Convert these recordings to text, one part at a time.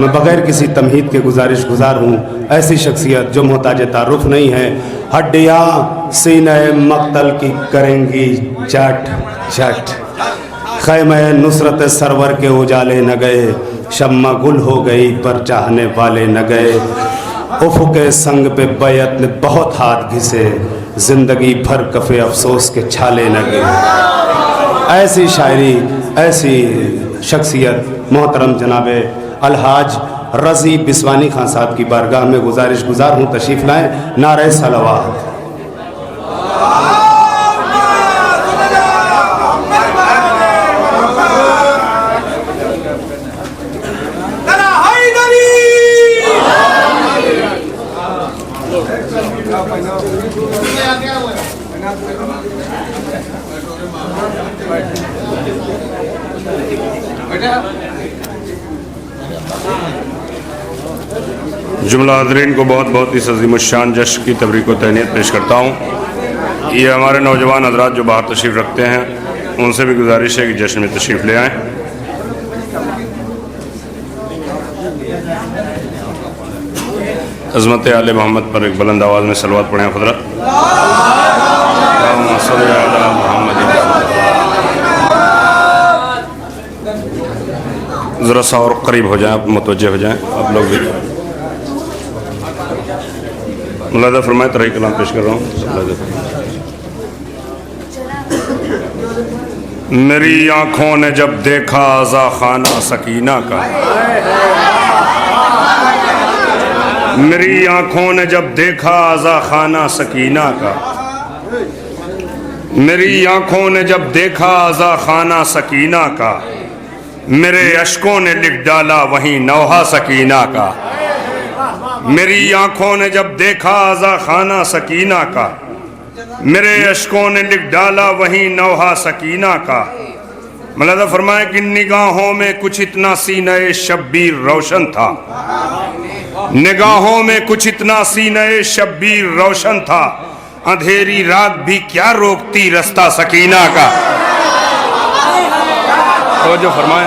मैं बगैर किसी तमहीद के गुजारिश गुजार हूँ, ऐसी शख्सियत जो मोहताज तारुफ नहीं है। हड्डियाँ सीने मक्तल की करेंगी चट चट, खैमे नुसरत सरवर के उजाले न गए, शम्मा गुल हो गई पर चाहने वाले न गए। उफ़क़े संग पे बैत ने बहुत हाथ घिसे, ज़िंदगी भर कफ़े अफसोस के छाले न गए। ऐसी शायरी, ऐसी शख्सियत मोहतरम जनाबे अलहाज रज़ी बिस्वानी खान साहब की बारगाह में गुजारिश गुजार हूँ, तशरीफ़ लाएँ। नारे सलवात। जुमला हाज़रीन को बहुत बहुत इस अज़ीमुश्शान जश्न की तबरीक व तहनीत पेश करता हूँ। ये हमारे नौजवान हज़रात जो बाहर तशरीफ़ रखते हैं, उनसे भी गुजारिश है कि जश्न में तशरीफ़ ले आएँ। अज़मत आले मोहम्मद पर एक बुलंद आवाज़ में सलवात पढ़ें हज़रत। ज़रा सा और करीब हो जाएं, आप मुतवज्जे हो जाएं, आप लोग भी। मुलाज़ा फरमाएं, तरह कलाम पेश कर रहा हूँ। मेरी आँखों ने जब देखा आज़ा खाना सकीना का, मेरी आँखों ने जब देखा आज़ा खाना सकीना का, मेरी आँखों ने जब देखा आज़ा खाना सकीना का, मेरे अश्कों ने लिख डाला वहीं नौहा सकीना का। मेरी आँखों ने जब देखा आज़ा खाना सकीना का, मेरे अश्कों ने लिख डाला वहीं नौहा सकीना का। मुलाज़ा फरमाए कि निगाहों में कुछ इतना सीने शब्बीर रोशन था, निगाहों में कुछ इतना सीने शब्बीर रोशन था, अंधेरी रात भी क्या रोकती रास्ता सकीना का। जो फरमाए,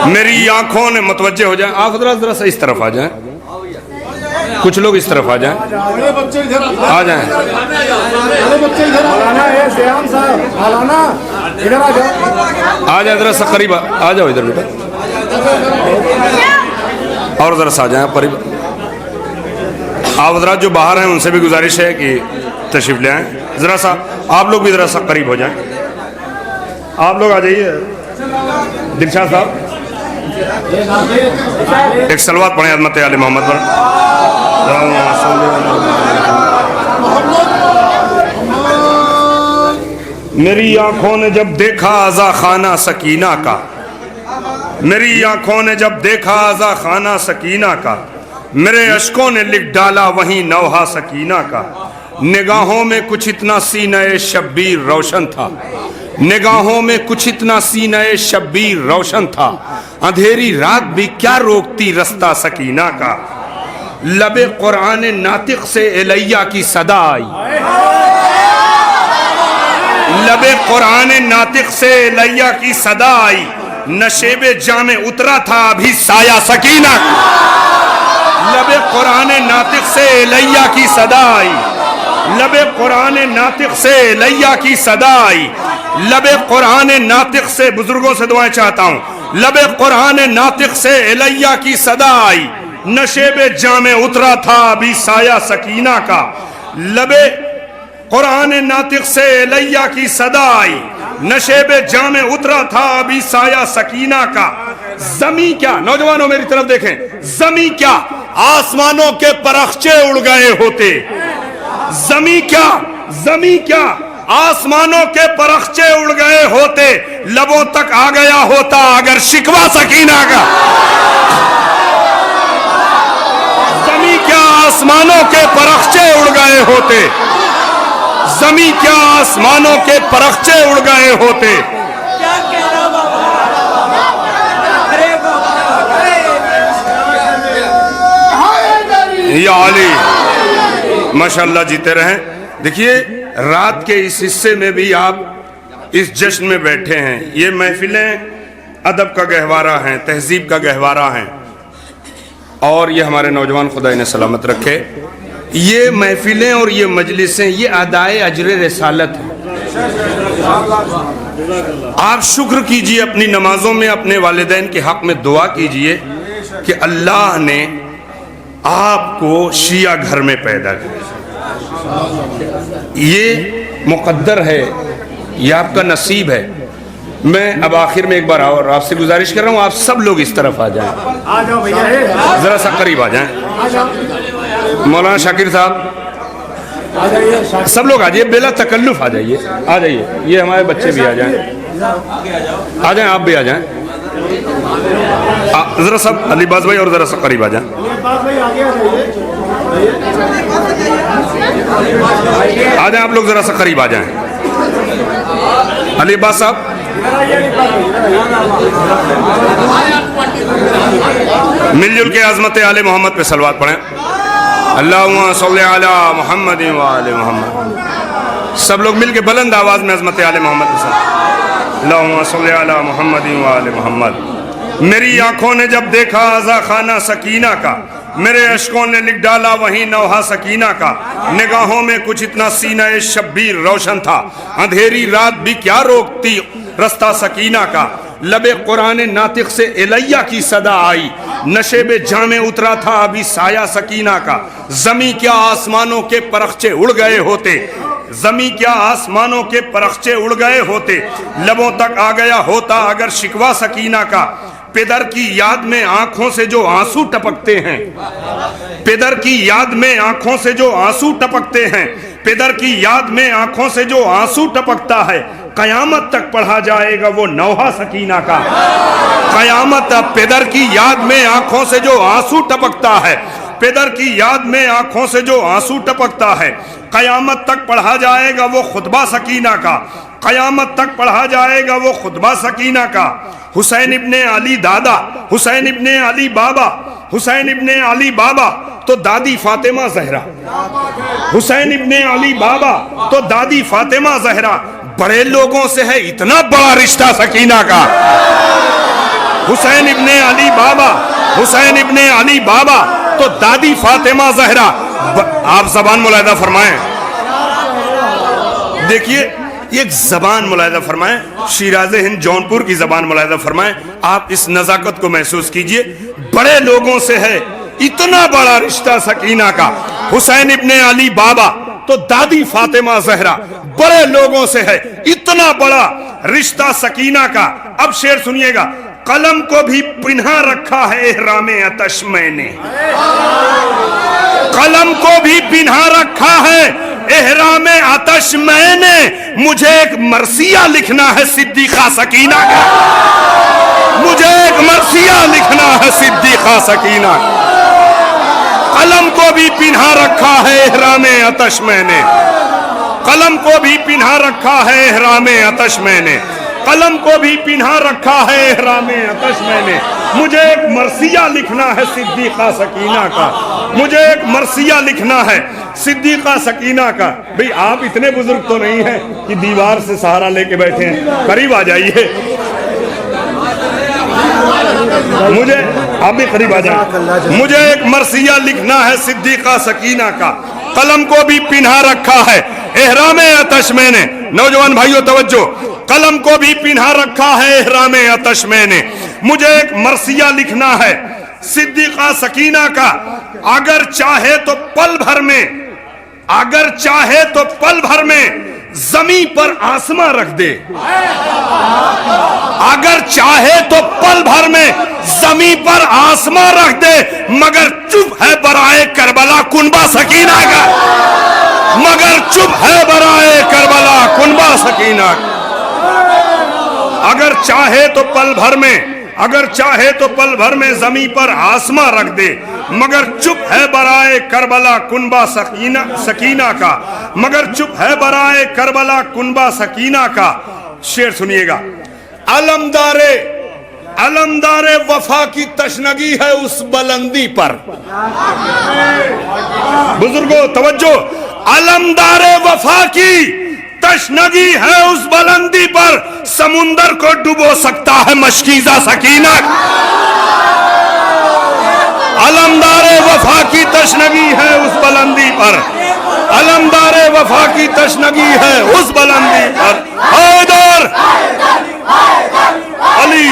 मेरी आंखों ने, मुतवज्जे हो जाएं आप हज़रात, जरा सा इस तरफ आ जाएं, कुछ लोग इस तरफ आ जाएं, आ जाएं, आ जाए जरा सा करीब आ जाओ इधर बेटा, और जरा सा आ जाएं करीब। आप हज़रात जो बाहर हैं उनसे भी गुजारिश है कि तशरीफ़ ले आएँ। ज़रा सा आप लोग भी ज़रा सा करीब हो जाएं, आप लोग आ जाइए। दिलशाद साहब एक सलवात पढ़ें अज़मत आले मोहम्मद पर। मेरी आंखों ने जब देखा आज़ा खाना सकीना का, मेरी आंखों ने जब देखा आज़ा खाना सकीना का, मेरे अश्कों ने लिख डाला वहीं नौहा सकीना का। निगाहों में कुछ इतना सीने शब्बीर रोशन था, निगाहों में कुछ इतना सीने शब्बीर रोशन था, अंधेरी रात भी क्या रोकती रास्ता सकीना का। लबे कुरान नातिक से एलैया की सदा आई, लबे कुरान नातिक से एलैया की सदा आई, नशेबे जामे उतरा था अभी साया सकीना का। लबे कुरान नातिक से एलैया की सदा आई, लबे कुरान नातिक से एलैया की सदा आई, लबे कुरान नातिक से, बुजुर्गों से दुआएं चाहता हूँ, लबे कुरान नातिक से एलैया की सदा आई, नशेबे जामे उतरा था अभी साया सकीना का। लबे कुरान नातिक से एलैया की सदा आई, नशेबे जामे उतरा था अभी साया सकीना का। जमी क्या, नौजवानों मेरी तरफ देखें, जमी क्या आसमानों के परख्चे उड़ गए होते, जमी क्या, जमी क्या आसमानों के परख्चे उड़ गए होते, लबों तक आ गया होता अगर शिकवा सकीना का। जमी क्या आसमानों के परख्चे उड़ गए होते, जमी क्या आसमानों के परख्चे उड़ गए होते। या अली माशाअल्लाह, जीते रहें। देखिए रात के इस हिस्से में भी आप इस जश्न में बैठे हैं। ये महफिलें अदब का गहवारा हैं, तहजीब का गहवारा हैं। और ये हमारे नौजवान खुदा इन्हें सलामत रखे। ये महफिलें और ये मजलिसें ये अदाए अजर रसालत है। आप शुक्र कीजिए अपनी नमाजों में, अपने वालिदैन के हक में दुआ कीजिए कि अल्लाह ने आपको शिया घर में पैदा किया। ये मुक़द्दर है, ये आपका नसीब है। मैं अब आखिर में एक बार और आपसे गुजारिश कर रहा हूँ, आप सब लोग इस तरफ आ जाएं, ज़रा सा करीब आ जाएं। मौलाना शाकिर साहब सब लोग आ जाइए, बेला तकल्लुफ आ जाइए, आ जाइए। ये हमारे बच्चे भी आ जाएं, आ जाएं, आप भी आ जाएं। ज़रा सब अलीबाज भाई और ज़रा सा करीब आ जाएं। आ जाएं आप लोग, ज़रा सा करीब आ जाएं। अलीबाज साहब मिलजुल के अज़मत आले मोहम्मद पे सलवात पढ़ें। अल्लाहुम्मा सल्ली अला मुहम्मद व आले मोहम्मद। सब लोग मिल के बुलंद आवाज़ में अज़मत आले मोहम्मद पे सलवात। अल्लाहुम्मा सल्ली अला मुहम्मद व आले मोहम्मद। मेरी आंखों ने जब देखा आज़ा खाना सकीना का, मेरे अश्कों ने लिख डाला वहीं नौहा सकीना का। निगाहों में कुछ इतना सीना शब्बीर रोशन था, अंधेरी रात भी क्या रोकती रास्ता सकीना का। लबे कुरान नातिक से इलैया की सदा आई, नशे में जामे उतरा था अभी साया सकीना का। जमी क्या आसमानों के परखचे उड़ गए होते, जमी क्या आसमानों के परखचे उड़ गए होते। लबों तक आ गया होता अगर शिकवा सकीना का। पिदर की याद में आंखों से जो आंसू टपकते हैं, पिदर की याद में आंखों से जो आंसू टपकते हैं, पिदर की याद में आंखों से जो आंसू टपकता है। कयामत तक पढ़ा जाएगा वो नौहा सकीना का। कयामत पिदर की याद में आंखों से जो आंसू टपकता है, पिदर की याद में आंखों से जो आंसू टपकता है। कयामत तक पढ़ा जाएगा वो खुतबा सकीना का। कयामत तक पढ़ा जाएगा वो खुतबा सकीना का। हुसैन इब्ने अली दादा, हुसैन इब्ने अली बाबा, हुसैन इब्ने अली बाबा तो दादी फातिमा जहरा। हुसैन इब्ने अली बाबा तो दादी फातिमा जहरा। बड़े लोगों से है इतना बड़ा रिश्ता सकीना का। हुसैन इब्ने अली बाबा, हुसैन इब्ने अली बाबा तो दादी फातिमा जहरा। आप जबान मुलाहिदा फरमाएं, देखिए एक जबान मुलाहिदा फरमाएं, शिराज़े हिंद जौनपुर की जबान मुलाहिदा फरमाएं। आप इस नजाकत को महसूस कीजिए। बड़े लोगों से है इतना बड़ा रिश्ता सकीना का। हुसैन इब्ने अली बाबा तो दादी फातिमा जहरा। बड़े लोगों से है इतना बड़ा रिश्ता सकीना का। अब शेर सुनिएगा। कलम को भी पिन्हा रखा है एहरामे अतश मैंने, कलम को भी पिन्हा रखा है एहरामे अतश मैंने। मुझे एक मरसिया लिखना है सिद्दीक़ा सकीना का। मुझे एक मरसिया लिखना है सिद्दीक़ा सकीना। कलम को भी पिन्हा रखा है एहरामे अतश मैंने, कलम को भी पिन्हा रखा है एहरामे अतश मैंने, कलम को भी पिन्हा रखा है एहरामे अतश मैंने। मुझे एक मरसिया लिखना है सिद्दीक़ा सकीना का। मुझे एक मरसिया लिखना है सिद्दीक़ा सकीना का। भाई आप इतने बुजुर्ग तो नहीं हैं कि दीवार से सहारा लेके बैठे हैं, करीब आ जाइए। मुझे आप भी करीब आ जाए। मुझे एक मरसिया लिखना है सिद्दीक़ा सकीना का। कलम को भी पिन्हा रखा है एहरामे अतश मैंने। नौजवान भाइयों तवज्जो, कलम को भी पिन्हा रखा है एहरामे अतश मैंने। मुझे एक मरसिया लिखना है सिद्दीक़ा सकीना का। अगर चाहे तो पल भर में, अगर चाहे तो पल भर में जमीन पर आसमां रख दे। अगर चाहे तो पल भर में जमीन पर आसमां रख दे, मगर चुप है बराए करबला कुनबा सकीना का। मगर चुप है बराए करबला कुनबा सकीना। अगर चाहे तो पल भर में, अगर चाहे तो पल भर में जमीन पर आसमां रख दे, मगर चुप है बराए करबला कुनबा सकीना सकीना का। मगर चुप है बराए करबला कुनबा सकीना का। शेर सुनिएगा। अलमदारे, अलमदारे वफा की तशनगी है उस बुलंदी पर। बुजुर्गों तवज्जो, अलमदारे वफा की तशनगी है उस बुलंदी पर, समुंदर को डुबो सकता है मशकीज़ा सकीना। अलमदारे वफा की तशनगी है उस बुलंदी पर, अलमदारे वफा की तशनगी है उस बुलंदी पर। हैदर अली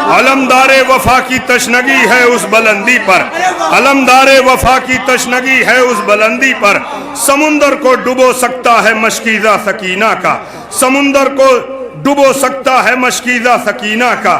अलमदारे वफा की तशनगी है उस बुलंदी पर, अलमदारे वफा की तशनगी है उस बुलंदी पर, समुंदर को डुबो सकता है मशकीज़ा सकीना का, समुंदर को डुबो सकता है मशकीज़ा सकीना का।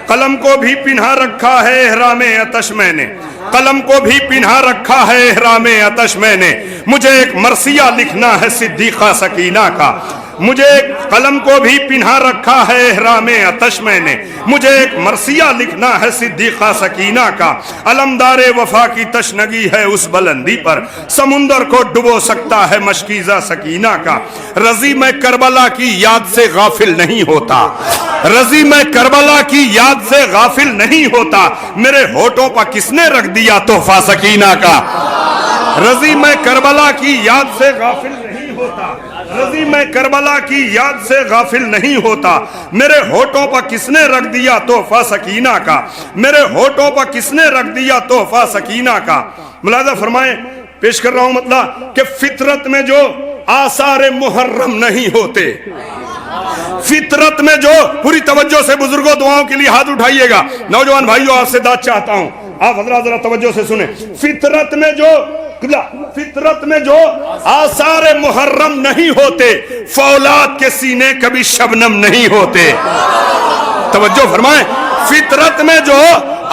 कलम को भी पिन्हा रखा है एहरामे अतश मैंने, कलम को भी पिन्हा रखा है एहरामे अतश मैंने, मुझे एक मरसिया लिखना है सिद्दीक़ा सकीना का, मुझे एक कलम को भी पिन्हा रखा है एहरामे अतश मैंने, मुझे एक मरसिया लिखना है सिद्दीक़ा सकीना का। अलमदारे वफा की तशनगी है उस बुलंदी पर, समुंदर को डुबो सकता है मशकीज़ा सकीना का। रज़ी मैं करबला की याद से गाफिल नहीं होता, रज़ी मैं करबला की याद से गाफिल नहीं होता, मेरे होठों पर किसने रख दिया तोहफा सकीना का। रज़ी मैं करबला की याद से गाफिल नहीं होता, रज़ी मैं करबला की याद से गाफिल नहीं होता, मेरे होठों पर किसने रख दिया तोहफा सकीना का, मेरे होठों पर किसने रख दिया तोहफा सकीना का। मुलाज़ा फरमाए, पेश कर रहा हूं मतलब कि फितरत में जो आसार मुहर्रम नहीं होते, फितरत में जो, पूरी तवज्जो से बुजुर्गों दुआओं के लिए हाथ उठाइएगा, नौजवान भाइयों आपसे दाद चाहता हूं, आप हजरात जरा तवज्जो से सुने। फितरत में जो, फितरत में जो आसार मुहर्रम नहीं होते, फौलाद के सीने कभी शबनम नहीं होते। तवज्जो फरमाएं, फितरत में जो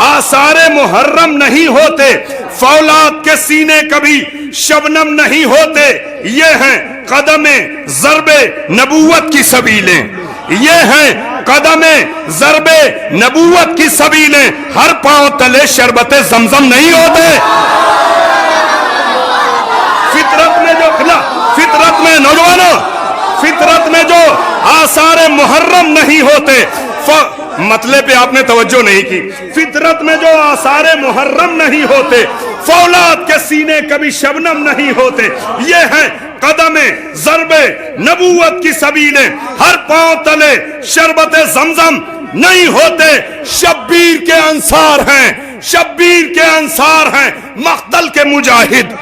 आसार मुहर्रम नहीं होते, फौलाद के सीने कभी शबनम नहीं होते, ये हैं कदमे ज़रबे नबूवत की सबीलें, ये हैं कदमे ज़रबे नबूवत की सबीलें, हर पांव तले शरबते ज़मज़म नहीं होते। फितरत में जो, फितरत में नौजवानों, फितरत में जो आसार मुहर्रम नहीं होते, मतले पे आपने तवज्जो नहीं की, फितरत में जो आसार मुहर्रम नहीं होते, फौलाद के सीने कभी शबनम नहीं होते, ये हैं कदमे ज़रबे नबूवत की सबीलें, हर पांव तले शरबते ज़मज़म नहीं होते। शब्बीर के अंसार हैं, शब्बीर के अंसार हैं मख्तल के मुजाहिद,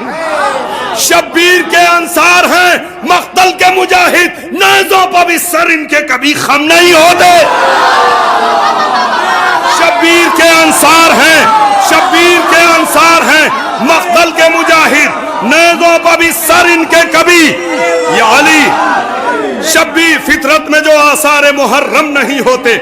शब्बीर के अंसार हैं मख्तल के मुजाहिद, नेज़ों पर भी सर इनके कभी खम नहीं होते। शब्बीर के अंसार हैं, शब्बीर के अंसार हैं मख्तल के मुजाहिद, नेज़ों पर भी सर इनके कभी, या अली शब्बीर। फितरत में जो आसार मुहर्रम नहीं होते,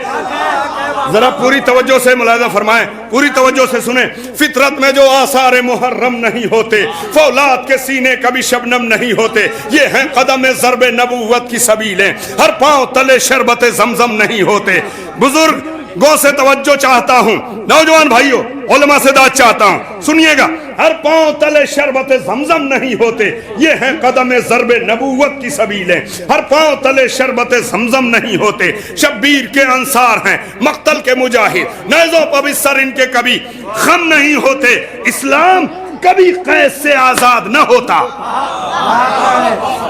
जरा पूरी तवज्जो से मुलाज़ा फरमाएं, पूरी तवज्जो से सुने। फितरत में जो आसार मुहर्रम नहीं होते, फौलाद के सीने कभी शबनम नहीं होते, ये हैं कदम ज़रबे नबूवत की सबीलें, हर पांव तले शरबते ज़मज़म नहीं होते। बुजुर्ग गौ से तवज्जो चाहता हूं, नौजवान भाइयों उलमा से दाद चाहता हूं, सुनिएगा। हर पांव तले शरबते ज़मज़म नहीं होते, ये हैं कदम ज़रबे नबूवत की सबीलें, हर पांव तले शरबते ज़मज़म नहीं होते। शब्बीर के अंसार हैं मख्तल के मुजाहिद, नेज़ों पर भी सर इनके कभी खम नहीं होते। इस्लाम कभी कैद से आजाद न होता,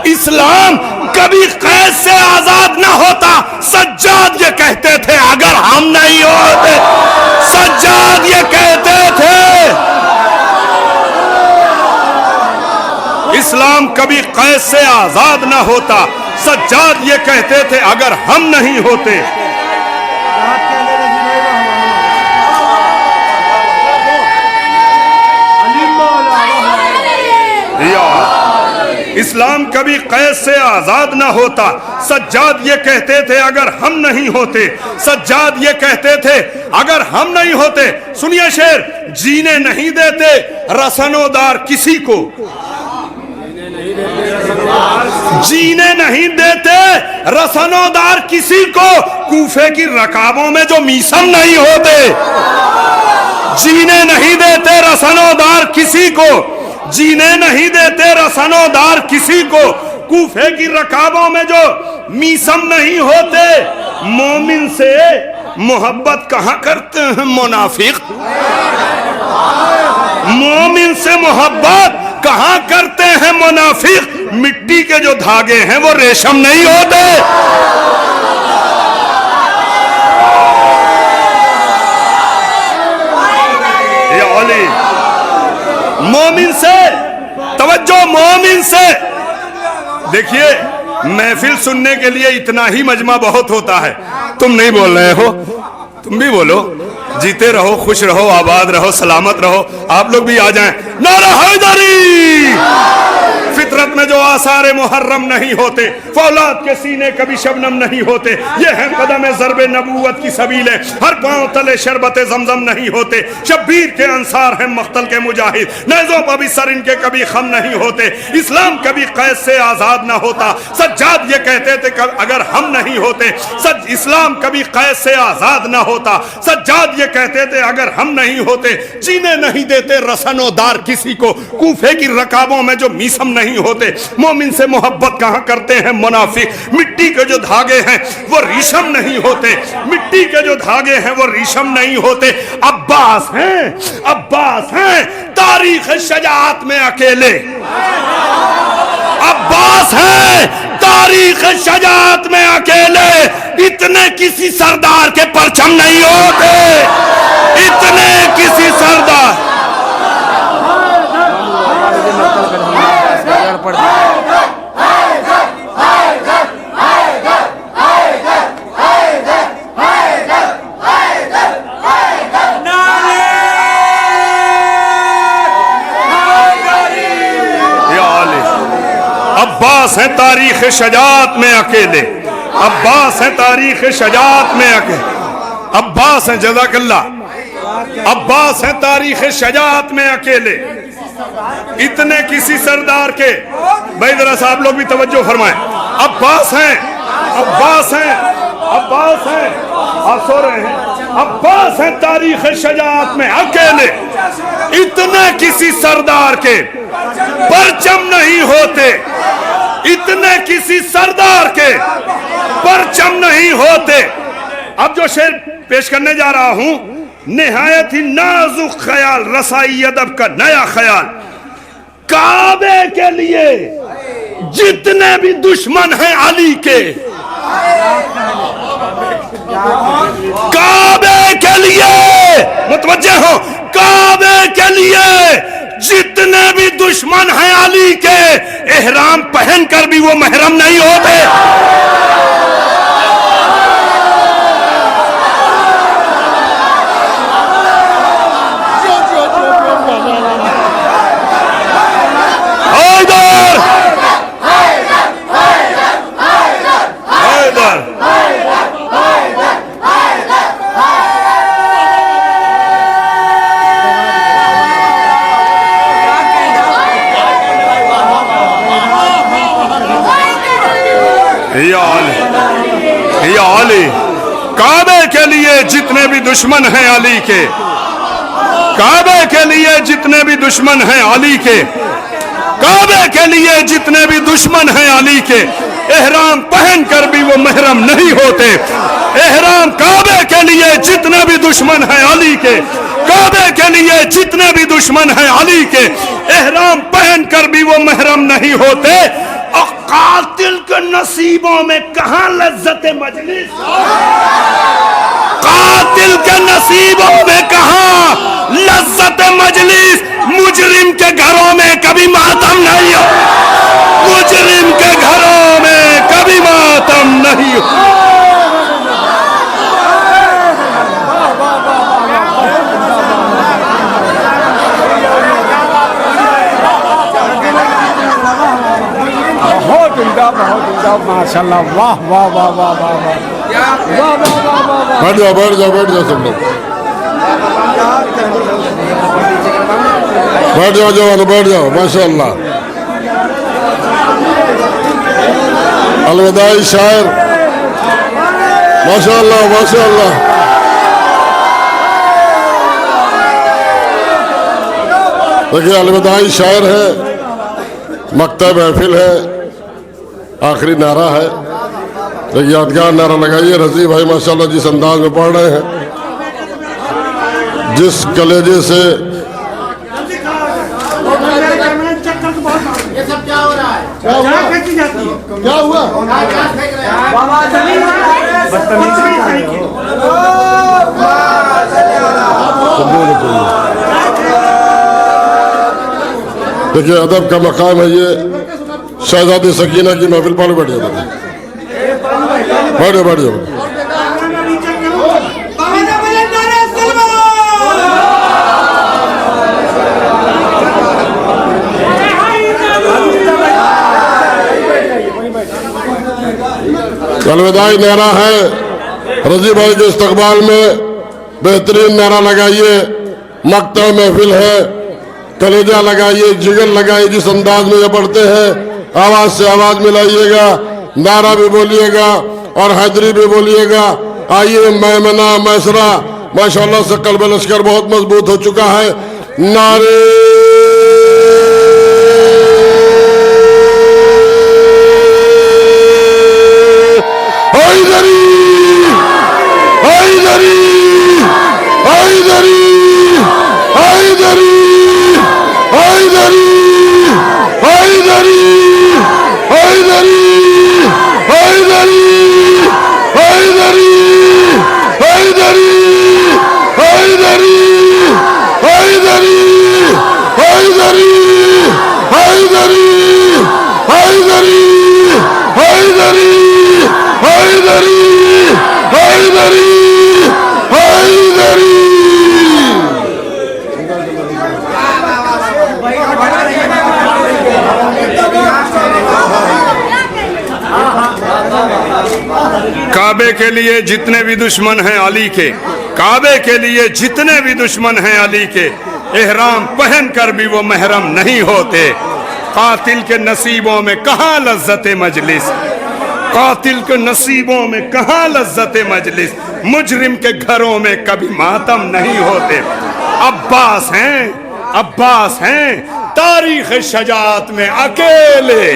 इस्लाम कभी कैद से आजाद न होता। सज्जाद ये कहते थे अगर हम नहीं होते, सज्जाद ये कहते थे इस्लाम कभी कैद से आजाद न होता, सज्जाद ये कहते थे अगर हम नहीं होते। इस्लाम कभी कैद से आजाद ना होता, सज्जाद ये कहते थे अगर हम नहीं होते, सज्जाद ये कहते थे अगर हम नहीं होते। सुनिए शेर, जीने नहीं देते रसनोदार किसी को, जीने नहीं देते रसनोदार किसी को, कूफे की रकाबों में जो मीसम नहीं होते। जीने नहीं देते रसनोदार किसी को, जीने नहीं देते रसनोदार किसी को, कूफे की रकाबों में जो मीसम नहीं होते। मोमिन से मोहब्बत कहाँ करते हैं मुनाफिक? मोमिन से मोहब्बत कहाँ करते हैं मुनाफिक? मिट्टी के जो धागे हैं वो रेशम नहीं होते। ये अली मोमिन से तवज्जो, मोमिन से। देखिए, महफिल सुनने के लिए इतना ही मजमा बहुत होता है। तुम नहीं बोल रहे हो, तुम भी बोलो। जीते रहो, खुश रहो, आबाद रहो, सलामत रहो। आप लोग भी आ जाएं। नारा हैदरी। फितरत में जो आसारे मुहर्रम नहीं होते, फौलाद के सीने कभी शबनम नहीं होते। ये है कदम ज़रबे नबूवत की सबीले, हर पांव तले शरबत जमजम नहीं होते। शब्बीर के अंसार हैं मख्तल के मुजाहिद, नेज़ों पर भी सर इनके कभी खम नहीं होते। इस्लाम कभी कैद से आजाद ना होता। सज्जाद ये कहते थे अगर हम नहीं होते, इस्लाम कभी कैद से आजाद ना होता। सज्जाद ये कहते थे अगर हम नहीं होते, जीने नहीं देते रसनोदार किसी को। कूफे की रकाबों में जो मीसम नहीं होते। मोमिन से मोहब्बत कहां करते हैं मुनाफिक? मिट्टी के जो धागे हैं वो रेशम नहीं होते। मिट्टी के जो धागे हैं वो रेशम नहीं होते। अब्बास हैं, अब्बास हैं तारीख शजाअत में अकेले। अब्बास हैं तारीख शजाअत में अकेले। इतने किसी सरदार के परचम नहीं होते, इतने किसी सरदार। अब्बास है तारीख शजात में अकेले। अब्बास है तारीख शजात में अकेले। अब्बास है, जज़ाकल्लाह। अब्बास है तारीख शजात में अकेले। इतने किसी सरदार के। भाई जरा साहब लोग भी तवज्जो फरमाएं। अब्बास हैं, अब्बास हैं, अब्बास हैं। आप सो रहे हैं? अब्बास है तारीख शजात में अकेले। इतने किसी सरदार के परचम नहीं होते, इतने किसी सरदार के परचम नहीं होते। अब जो शेर पेश करने जा रहा हूं, निहायत ही नाजुक ख्याल, रसाई अदब का नया ख्याल। काबे के लिए जितने भी दुश्मन हैं अली के, काबे के लिए मुतवज्जे हो, काबे के लिए जितने भी दुश्मन हैं अली के, एहराम पहनकर भी वो महरम नहीं होते। काबे के लिए जितने भी दुश्मन हैं अली के, काबे के लिए जितने भी दुश्मन हैं अली के, काबे के लिए जितने भी दुश्मन हैं अली के, एहराम पहनकर भी वो महरम नहीं होते। एहराम काबे के लिए जितने भी दुश्मन हैं अली के, काबे के लिए जितने भी दुश्मन हैं अली के, एहराम पहनकर भी वो महरम नहीं होते। और कातिल के नसीबों में कहां लज्जत मजलिस, कातिल के नसीबों में कहां लज्जत मजलिस। मुजरिम के घरों में कभी मातम नहीं हो, मुजरिम के घरों में कभी मातम नहीं हो। बहुत उम्दा, माशाल्लाह, वाह वाह वाह वाह वाह वाह वाह वाह। बैठ जाओ, बैठ जाओ, बैठ जाओ सब लोग, बैठ जाओ जवान, बैठ जाओ। माशाल्लाह, अलविदाई शायर, माशाल्लाह माशाल्लाह। देखिए, अलविदाई शायर है, मकता महफिल है, आखिरी नारा है। एक यादगार नारा लगाइए। रजी भाई माशाल्लाह जिस अंदाज में पढ़ रहे हैं, जिस कलेजे से ये सब क्या हो रहा है? क्या हुआ? देखिए अदब का मकाम है ये। शहजादी सकीना की महफिल पर बैठ जाओ, बैठ जाओ, बैठ जाओ। अलविदाई नारा है रजी भाई के इस्तकबाल में। बेहतरीन नारा लगाइए। मकता महफिल है, कलेजा लगाइए, जिगर लगाइए। जिस अंदाज में ये पढ़ते हैं आवाज से आवाज मिलाइएगा, नारा भी बोलिएगा और हैदरी भी बोलिएगा। आइए मैमना मैसरा माशाल्लाह से कल्ब लश्कर बहुत मजबूत हो चुका है। नारे हैदरी, हैदरी, हैदरी, हैदरी, हैदरी, हैदरी, हैदरी, हैदरी, हैदरी, हैदरी, हैदरी, हैदरी, हैदरी, हैदरी, हैदरी, हैदरी, हैदरी, हैदरी, हैदरी। काबे के लिए जितने भी दुश्मन हैं अली के, काबे के लिए जितने भी दुश्मन हैं अली के, एहराम पहन कर भी वो महरम नहीं होते। कातिल के नसीबों में कहाँ लज्जत मजलिस, कातिल के नसीबों में कहाँ लज्जत मजलिस। मुजरिम के घरों में कभी मातम नहीं होते। अब्बास हैं, अब्बास हैं तारीख शजात में अकेले।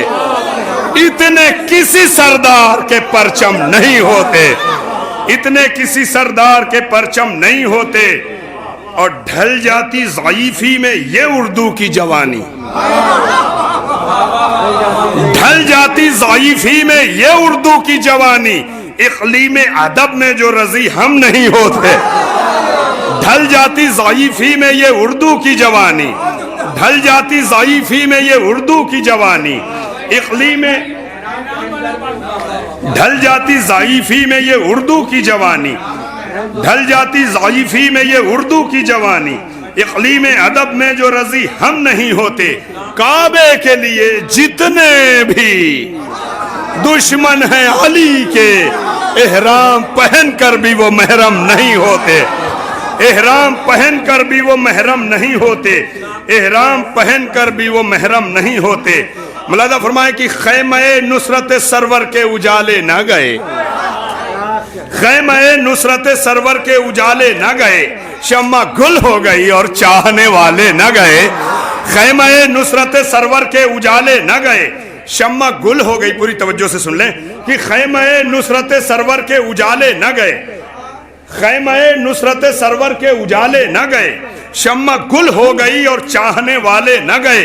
इतने किसी सरदार के परचम नहीं होते, इतने किसी सरदार के परचम नहीं होते। और ढल जाती ज़ईफी में ये उर्दू की जवानी, ढल जाती ज़ईफी में ये उर्दू की जवानी। इक़लीम अदब में जो रजी हम नहीं होते, ढल जाती ज़ईफी में ये उर्दू की जवानी, ढल जाती ज़ईफी में ये उर्दू की जवानी। इक़लीम ढल जाती ज़ईफी में ये उर्दू की जवानी, ढल जाती ज़ईफी में ये उर्दू की जवानी। इक़लीम अदब में जो रजी हम नहीं होते। काबे के लिए जितने भी दुश्मन हैं अली के, एहराम पहन कर भी वो महरम नहीं होते। एहराम पहन कर भी वो महरम नहीं होते। एहराम पहन कर भी वो महरम नहीं होते। मुलादा फरमाए कि खैमे नुसरत सरवर के उजाले न गए, खैमे नुसरत सरवर के उजाले न गए। शम्मा गुल हो गई और चाहने वाले न गए। खैमे नुसरत सरवर के उजाले न गए, शम्मा गुल हो गई। पूरी तवज्जो से सुन लें कि खैमे नुसरत सरवर के उजाले न गए, खैमे नुसरत सरवर के उजाले न गए। शम्मा गुल हो गई और चाहने वाले न गए।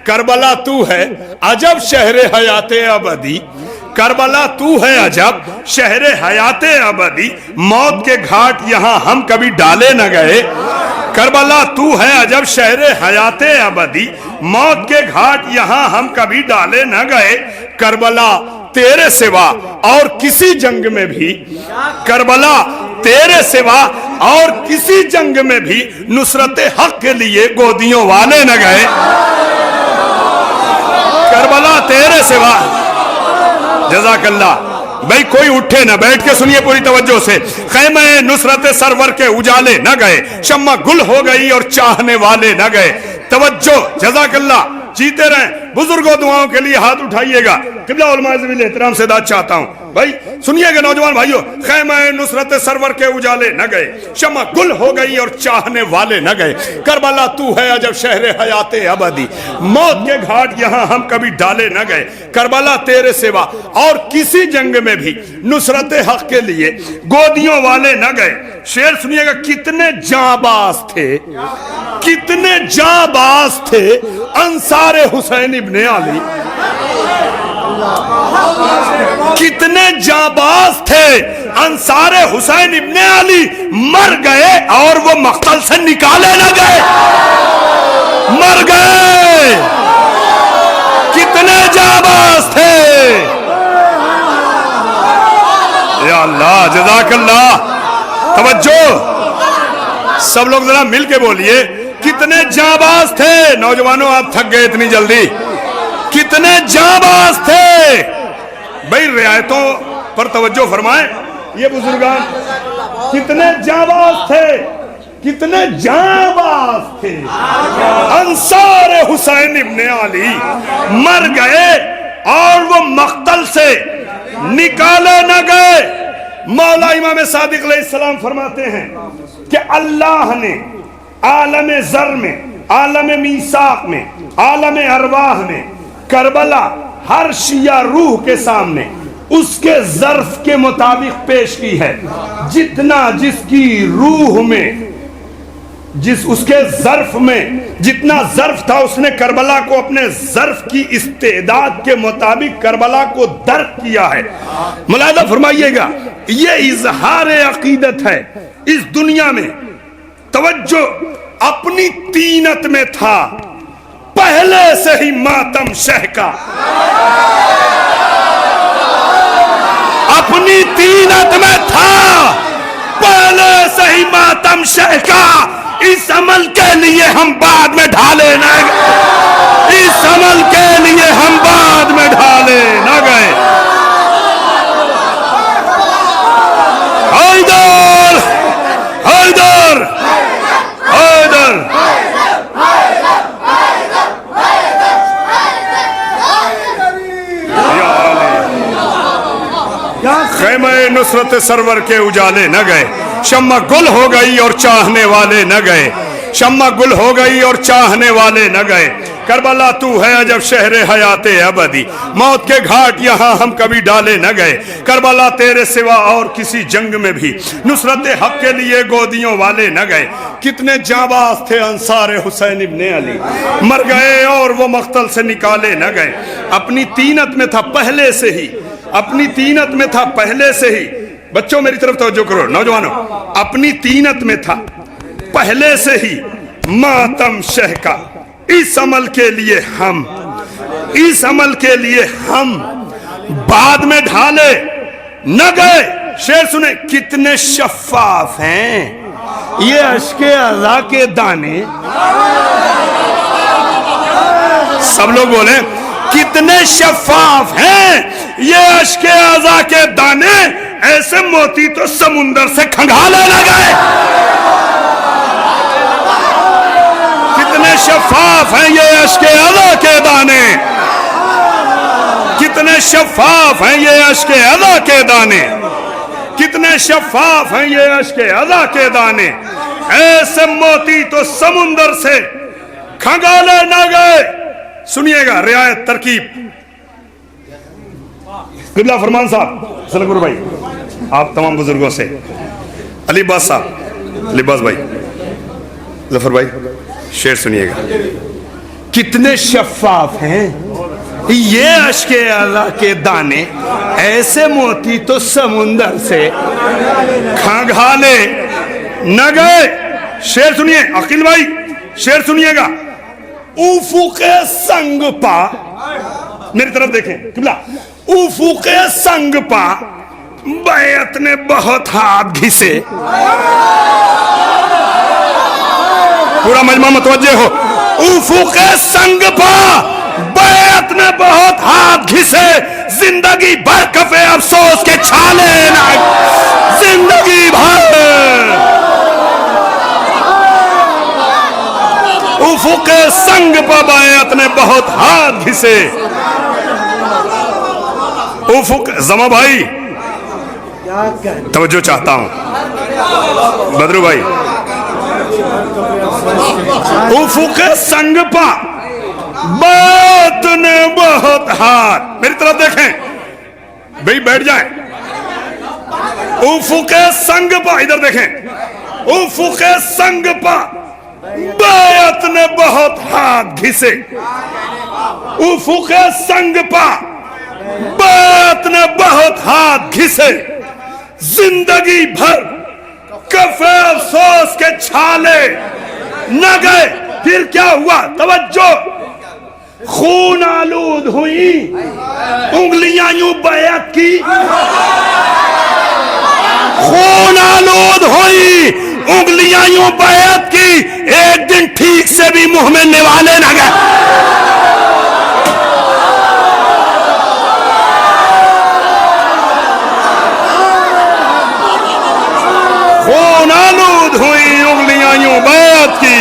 करबला तू है अजब शहरे हयाते अबदी, करबला तू है अजब शहरे हयाते अबदी। मौत के घाट यहाँ हम कभी डाले न गए। करबला तू है अजब शहरे हयाते अबदी, मौत के घाट यहाँ हम कभी डाले न गए। करबला तेरे सिवा और किसी जंग में भी, करबला तेरे सिवा और किसी जंग में भी नुसरत हक के लिए गोदियों वाले न गए। करबला तेरे सिवा, जज़ाकल्लाह। भाई कोई उठे ना, बैठ के सुनिए पूरी तवज्जो से। खैमे नुसरत सरवर के उजाले न गए, शम्मा गुल हो गई और चाहने वाले न गए। तवज्जो, जज़ाकल्लाह। जीते रहें। बुजुर्गों दुआओं के लिए हाथ उठाइएगा। किबला उलमा ज़मील एहतराम से दाद चाहता हूँ। भाई सुनिएगा नौजवान भाइयों, खैमा नुसरत सरवर के उजाले न गए, शम्मा गुल हो गई और चाहने वाले न गए। करबला तू है अजब शहर हयाते अबदी, मौत के घाट यहाँ हम कभी डाले न गए। करबला तेरे सिवा और किसी जंग में भी नुसरत हक के लिए गोदियों वाले न गए। शेर सुनिएगा, कितने जाबाज थे, कितने जाबाज थे अंसारे हुसैन इब्ने अली, कितने जाबाज थे अंसारे हुसैन इब्ने अली, मर गए और वो मख्तल से निकाले न गए, मर गए। कितने जाबाज थे। या अल्लाह, जज़ाकल्लाह। तवज्जो, सब लोग जरा मिल के बोलिए, कितने जाबाज थे। नौजवानों आप थक गए इतनी जल्दी, कितने जाबाज थे। भाई रियायतों पर तवज्जो फरमाएं। ये बुजुर्गान कितने जाबाज थे, कितने जाबाज थे अंसार हुसैन इब्ने अली, मर गए और वो मख्तल से निकाले न गए। मौला इमाम सादिक अलैहिस्सलाम फरमाते हैं कि अल्लाह ने आलम ज़र में, आलम मीसाक में, आलम अरवाह में करबला हर शिया रूह के सामने उसके ज़र्फ के मुताबिक पेश की है। जितना जिसकी रूह में, जिस उसके ज़र्फ में जितना ज़र्फ था, उसने करबला को अपने ज़र्फ की इस्तेदाद के मुताबिक करबला को दर्द किया है। मुलाहिदा फरमाइएगा, ये इजहार अकीदत है इस दुनिया में। तवज्जो, अपनी तीनत में था पहले से ही मातम शह का, अपनी तीनत में था पहले से ही मातम शह का। इस अमल के लिए हम बाद में ढाले न गए, इस अमल के लिए हम बाद में ढाले न गए। हैदर, हैदर, हैदर। खैमा नुसरत सरवर के उजाले न गए, शम्मा गुल हो गई और चाहने वाले न गए, शम्मा गुल हो गई और चाहने वाले न गए। करबला तू है अजब शहर हयाते अबदी, मौत के घाट यहाँ हम कभी डाले न गए। करबला तेरे सिवा और किसी जंग में भी नुसरत हक के लिए गोदियों वाले न गए। कितने जाबाज थे अंसार हुसैन इब्ने अली, मर गए और वो मख्तल से निकाले न गए। अपनी तीनत में था पहले से ही, अपनी तीनत में था पहले से ही। बच्चों मेरी तरफ तवज्जो करो, नौजवानों, अपनी तीनत में था पहले से ही मातम शह का। इस अमल के लिए हम, इस अमल के लिए हम बाद में ढाले न गए। शेर सुने, कितने शफाफ हैं ये अश्के अज़ा के दाने। सब लोग बोले, कितने शफाफ हैं ये अश्के अज़ा के दाने, ऐसे मोती तो समुंदर से खंगाले न गए। कितने शफाफ हैं ये अश्के अज़ा के दाने, कितने शफाफ हैं ये अश्के अज़ा के दाने, कितने शफाफ हैं ये अश्के अज़ा के दाने, ऐसे मोती तो समुंदर से खंगाले न गए। सुनिएगा रियायत तरकीब। किबला फरमान साहब, सलगुरु भाई, आप तमाम बुजुर्गों से, अलीबास साहब, अलीबास भाई, जफर भाई, शेर सुनिएगा। कितने शफाफ हैं ये अश्के अज़ा के दाने, ऐसे मोती तो समुंदर से खंगाले न गए। शेर सुनिए अकील भाई, शेर सुनिएगा। उफुके संग पा, मेरी तरफ देखें किबला, उफुके संग पा बैत ने बहुत हाथ घिसे। पूरा मजमा मुतवज्जे हो। उफुके संग पा बैत ने बहुत हाथ घिसे, जिंदगी भर कफे अफसोस के छाले ना, जिंदगी भर उफुके संग पर बैत ने बहुत हाथ घिसे। उफुक जमा भाई तवज्जो चाहता हूं, बदरू भाई, उफुक संग पा बैत ने बहुत हाथ, मेरी तरफ देखें भाई, बैठ जाएं। उफुक संग पा, इधर देखें, उफुक संग पा बैत ने बहुत हाथ घिसे। उफुक संग पा बैत ने बहुत हाथ घिसे। जिंदगी भर कफे अफसोस के छाले न गए। फिर क्या हुआ? तवज्जो, खून आलूद हुई उंगलियां यूं बैत की, खून आलूद हुई उंगलियां यूं बैत की। एक दिन ठीक से भी मुंह में निवाले न गए। खून आलूद हुई उंगलियां यूं बैत की,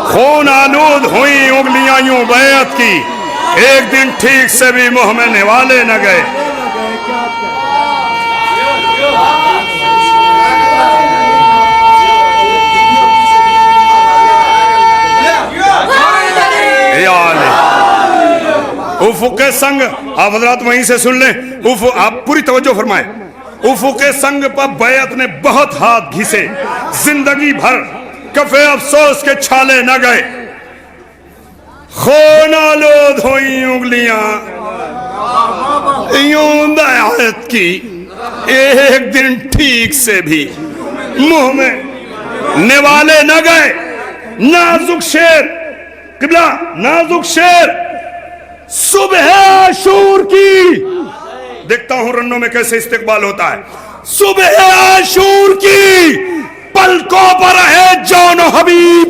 खून आलूद हुई उंगलियां यूं बैत की। एक दिन ठीक से भी मुंह में निवाले न गए। उफुक संग, आप हजरात वहीं से सुन लें, आप पूरी तवज्जो फरमाएं। उफुक संग पर बैत ने बहुत हाथ घिसे। जिंदगी भर कफे अफसोस के छाले न गए। खून आलूद हुई उंगलियां यूं बैत की। एक दिन ठीक से भी मुंह में निवाले न गए। नाजुक शेर किबला, नाजुक शेर सुबह आशूर की, देखता हूं रन्नों में कैसे इस्तेकबाल होता है। सुबह आशूर की पलकों पर है जौनो हबीब।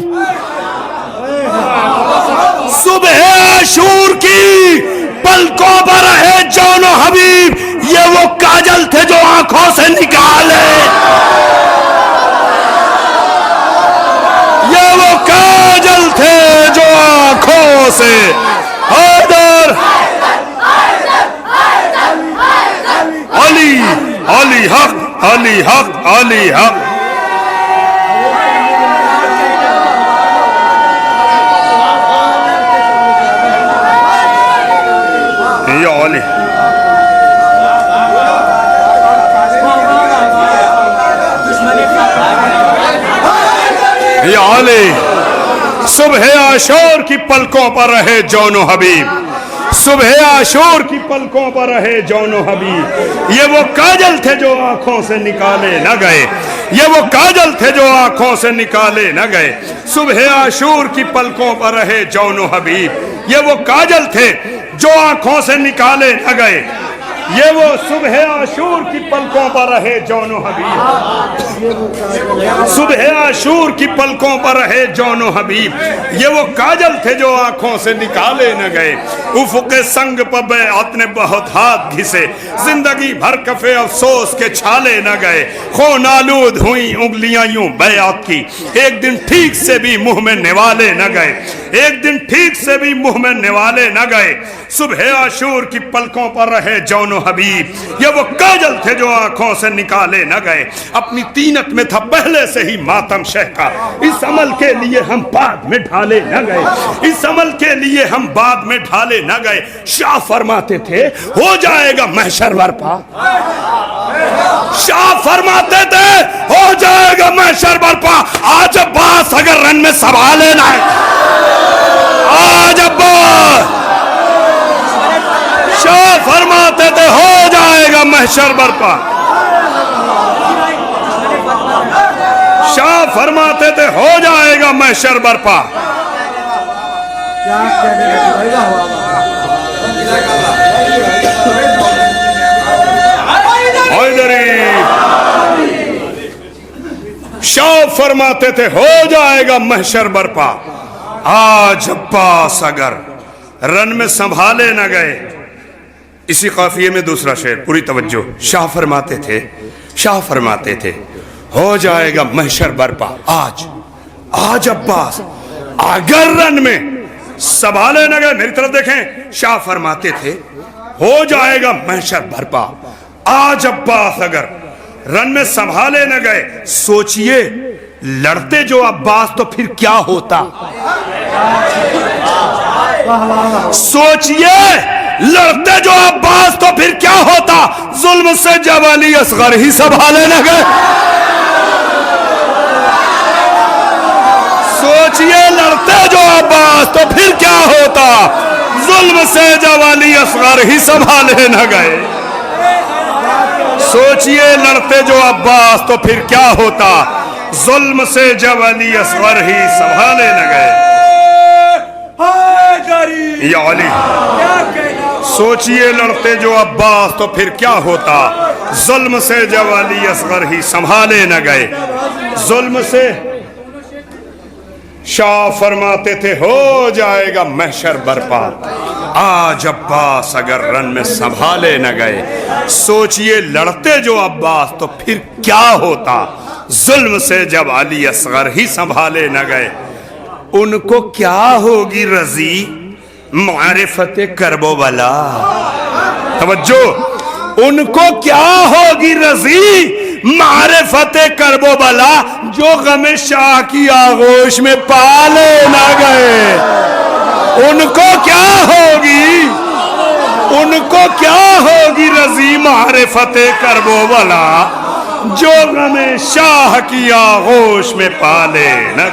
सुबह आशूर की पलकों पर है जौनो हबीब। ये वो काजल थे जो आंखों से निकाले, ये वो काजल थे जो आंखों से। अली अली हक, अली हक, अली हक। ये अली, ये अली। सुबह आशूर की पलकों पर रहे जौनो हबीब। सुबह आशूर की पलकों पर रहे जौनो हबीब। ये वो काजल थे जो आंखों से निकाले न गए। ये वो काजल थे जो आंखों से निकाले न गए। सुबह आशूर की पलकों पर रहे जौनो हबीब। ये वो काजल थे जो आंखों से निकाले न गए। ये वो सुबह आशूर की पलकों पर रहे जौनो हबीब। सुबह आशूर की पलकों पर रहे जौनो हबीब। ये वो काजल थे जो आंखों से निकाले न गए। उफुक संग पर बैत ने बहुत हाथ घिसे। जिंदगी भर कफे अफसोस के छाले न गए। खून आलूद हुई उंगलियां यूं बैत की। एक दिन ठीक से भी मुंह में निवाले न गए। एक दिन ठीक से भी मुंह में निवाले न गए। सुबह आशूर की पलकों पर रहे जौनो हबीब। ये वो काजल थे जो आंखों से निकाले न गए। अपनी तीनत में था पहले से ही मातम शहका। इस अमल के लिए हम बाद में ढाले न गए। इस अमल के लिए हम बाद में ढाले न गए। शाह फरमाते थे हो जाएगा महशर बर्पा। शाह फरमाते थे हो जाएगा महशर बर्पा। आज अब्बास अगर रन में सवाल है ना, आज अब्बास शाह फरमाते थे हो जाएगा महशर बर्पा। शाह फरमाते थे हो जाएगा महशर बर्पा। शाह फरमाते थे हो जाएगा महशर बर्पा। आज अब्बास अगर रन में संभाले न गए। इसी काफिये में दूसरा शेर, पूरी तवज्जो। शाह फरमाते थे हो जाएगा महशर बर्पा। आज आज अब्बास अगर रन में संभाले न गए, मेरी तरफ देखें, शाह फरमाते थे हो जाएगा महशर भरपा। आज अब्बास अगर रन में संभाले न गए, सोचिए लड़ते जो अब्बास तो फिर क्या होता। सोचिए लड़ते जो अब्बास तो फिर क्या होता। जुल्म से जब अली असगर ही संभाले न गए, सोचिए लड़ते जो अब्बास तो फिर क्या होता। जुल्म से जब अली असगर ही संभाले न गए, सोचिए लड़ते जो अब्बास तो फिर क्या होता। जुल्म से जब अली असगर ही संभाले न गए। या अली, सोचिए लड़ते जो अब्बास तो फिर क्या होता। जुल्म से जब अली असगर ही संभाले न गए। जुल्म से शाह फरमाते थे हो जाएगा महशर बर्पा। आज अब्बास अगर रन में संभाले न गए, सोचिए लड़ते जो अब्बास तो फिर क्या होता। जुल्म से जब अली असगर ही संभाले न गए, उनको क्या होगी रजी मारिफते करबो वाला। तवज्जो, उनको क्या होगी रजी मारिफते करबो वाला, जो गमे शाह की आगोश में पाले ना गए। उनको क्या होगी, उनको क्या होगी रजी मारिफते करबो वाला, जो गमे शाह की आगोश में पाले न।